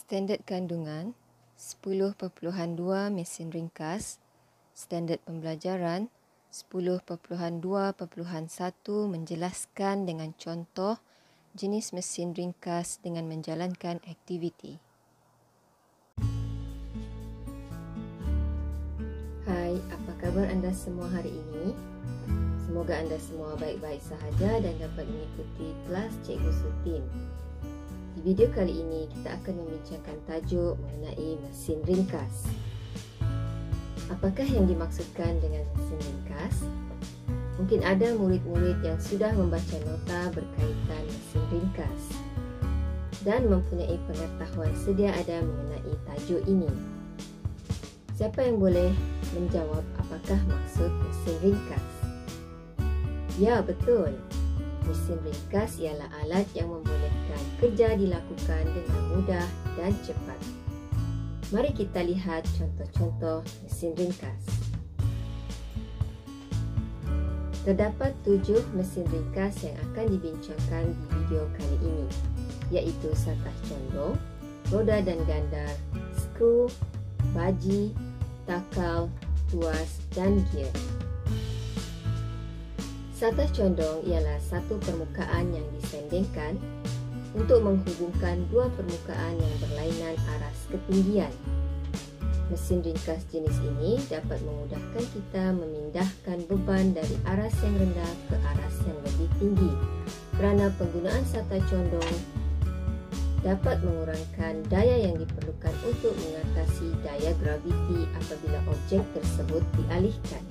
Standard kandungan 10.2 mesin ringkas. Standard pembelajaran 10.2.1 menjelaskan dengan contoh jenis mesin ringkas dengan menjalankan aktiviti. Hai, apa khabar anda semua hari ini? Semoga anda semua baik-baik sahaja dan dapat mengikuti kelas Cikgu Sutin. Di video kali ini kita akan membincangkan tajuk mengenai mesin ringkas. Apakah yang dimaksudkan dengan mesin ringkas? Mungkin ada murid-murid yang sudah membaca nota berkaitan mesin ringkas dan mempunyai pengetahuan sedia ada mengenai tajuk ini. Siapa yang boleh menjawab apakah maksud mesin ringkas? Ya, betul. Mesin ringkas ialah alat yang membolehkan kerja dilakukan dengan mudah dan cepat. Mari kita lihat contoh-contoh mesin ringkas. Terdapat 7 mesin ringkas yang akan dibincangkan di video kali ini, iaitu satah condong, roda dan gandar, skru, baji, takal, tuas dan gear. Satah condong ialah satu permukaan yang disendengkan untuk menghubungkan dua permukaan yang berlainan aras ketinggian. Mesin ringkas jenis ini dapat memudahkan kita memindahkan beban dari aras yang rendah ke aras yang lebih tinggi kerana penggunaan satah condong dapat mengurangkan daya yang diperlukan untuk mengatasi daya graviti apabila objek tersebut dialihkan.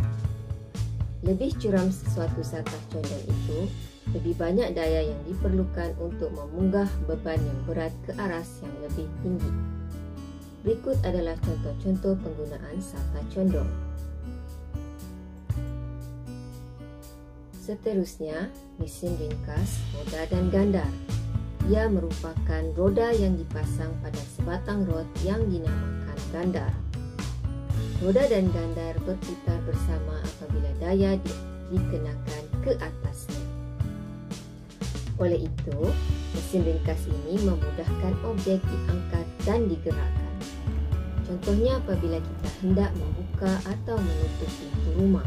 Lebih curam sesuatu satah condong itu, lebih banyak daya yang diperlukan untuk memunggah beban yang berat ke aras yang lebih tinggi. Berikut adalah contoh-contoh penggunaan satah condong. Seterusnya, mesin ringkas, roda dan gandar. Ia merupakan roda yang dipasang pada sebatang rod yang dinamakan gandar. Roda dan gandar berputar bersama apabila daya dikenakan ke atasnya. Oleh itu, mesin ringkas ini memudahkan objek diangkat dan digerakkan. Contohnya apabila kita hendak membuka atau menutup pintu rumah,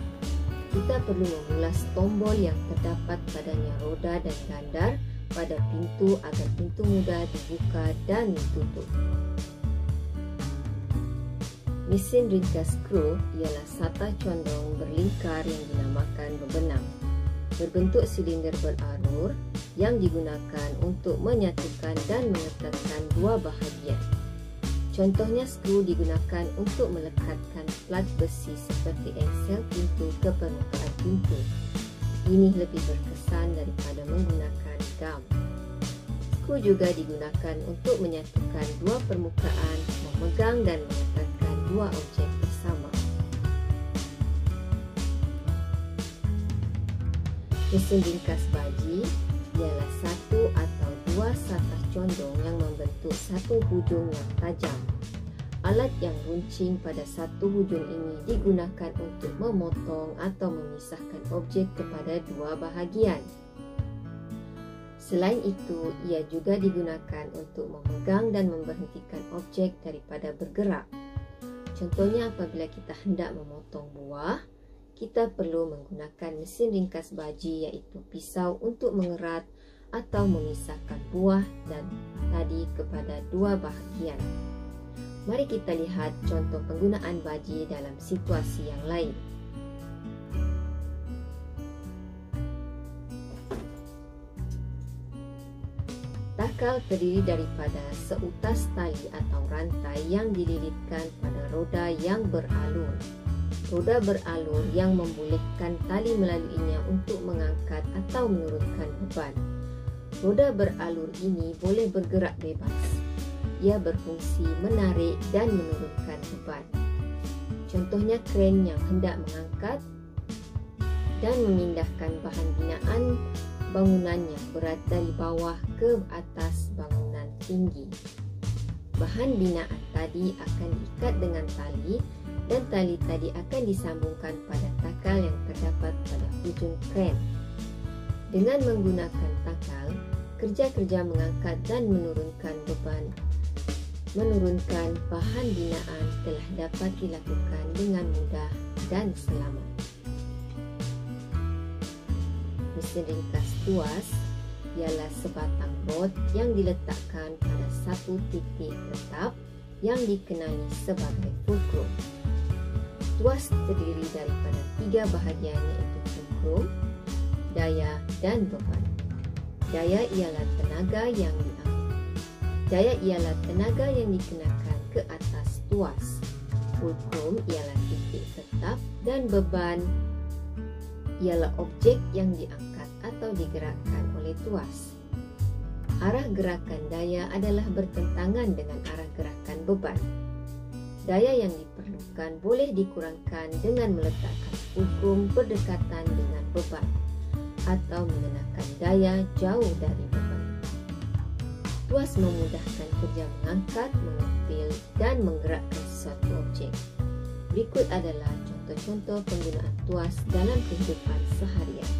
kita perlu memulas tombol yang terdapat padanya roda dan gandar pada pintu agar pintu mudah dibuka dan ditutup. Mesin ringkas skru ialah satah condong berlingkar yang dinamakan bebenang, berbentuk silinder beralur yang digunakan untuk menyatukan dan mengekatkan dua bahagian. Contohnya, skru digunakan untuk melekatkan plat besi seperti engsel pintu ke permukaan pintu. Ini lebih berkesan daripada menggunakan gam. Skru juga digunakan untuk menyatukan dua permukaan, memegang dan mengekatkan dua objek bersama. Mesin ringkas baji ialah satu atau dua satah condong yang membentuk satu hujung yang tajam. Alat yang runcing pada satu hujung ini digunakan untuk memotong atau memisahkan objek kepada dua bahagian. Selain itu, ia juga digunakan untuk memegang dan memberhentikan objek daripada bergerak. Contohnya apabila kita hendak memotong buah, kita perlu menggunakan mesin ringkas baji iaitu pisau untuk mengerat atau memisahkan buah dan tadi kepada dua bahagian. Mari kita lihat contoh penggunaan baji dalam situasi yang lain. Takal terdiri daripada seutas tali atau rantai yang dililitkan pada roda yang beralur. Roda beralur yang membolehkan tali melaluinya untuk mengangkat atau menurunkan beban. Roda beralur ini boleh bergerak bebas. Ia berfungsi menarik dan menurunkan beban. Contohnya kren yang hendak mengangkat dan memindahkan bahan binaan bangunan yang berat dari bawah ke atas bangunan tinggi. bahan binaan tadi akan diikat dengan tali dan tali tadi akan disambungkan pada takal yang terdapat pada ujung kren. Dengan menggunakan takal, kerja-kerja mengangkat dan menurunkan bahan binaan telah dapat dilakukan dengan mudah dan selamat. Mesin ringkas tuas ialah sebatang rod yang diletakkan pada satu titik tetap yang dikenali sebagai fulcrum. Tuas terdiri daripada 3 bahagian iaitu fulcrum, daya dan beban. Daya ialah tenaga yang dikenakan ke atas tuas. Fulcrum ialah titik tetap dan beban ialah objek yang diangkat atau digerakkan oleh tuas. Arah gerakan daya adalah bertentangan dengan arah gerakan beban. Daya yang diperlukan boleh dikurangkan dengan meletakkan fulcrum berdekatan dengan beban atau mengenakan daya jauh dari beban. Tuas memudahkan kerja mengangkat, mengepil dan menggerakkan sesuatu objek. Berikut adalah contoh-contoh penggunaan tuas dalam kehidupan seharian.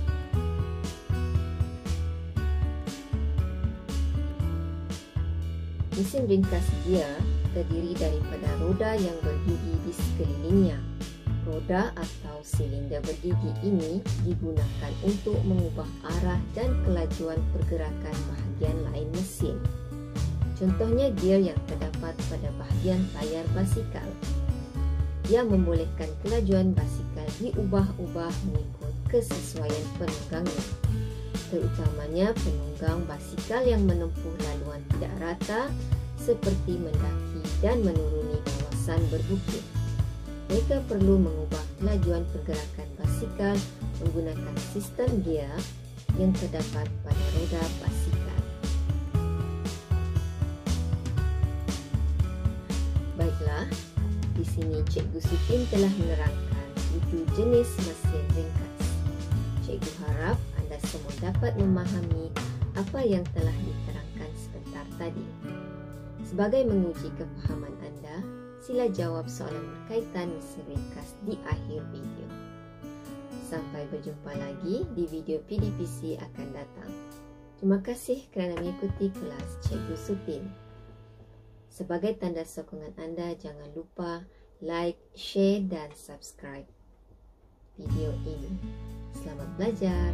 Mesin ringkas gear terdiri daripada roda yang bergigi di sekelilingnya. Roda atau silinder bergigi ini digunakan untuk mengubah arah dan kelajuan pergerakan bahagian lain mesin. Contohnya gear yang terdapat pada bahagian tayar basikal, yang membolehkan kelajuan basikal diubah-ubah mengikut kesesuaian penunggangnya, terutamanya penunggang basikal yang menempuh laluan tidak rata seperti mendaki dan menuruni kawasan berbukit. Mereka perlu mengubah kelajuan pergerakan basikal menggunakan sistem gear yang terdapat pada roda basikal. Baiklah, di sini Cikgu Sutin telah menerangkan 7 jenis mesin ringkas. Cikgu harap anda semua dapat memahami apa yang telah diterangkan sebentar tadi. Sebagai menguji kefahaman anda, sila jawab soalan berkaitan mesin ringkas di akhir video. Sampai berjumpa lagi di video PDPC akan datang. Terima kasih kerana mengikuti kelas Cikgu Sutin. Sebagai tanda sokongan anda, jangan lupa like, share dan subscribe video ini. Selamat belajar!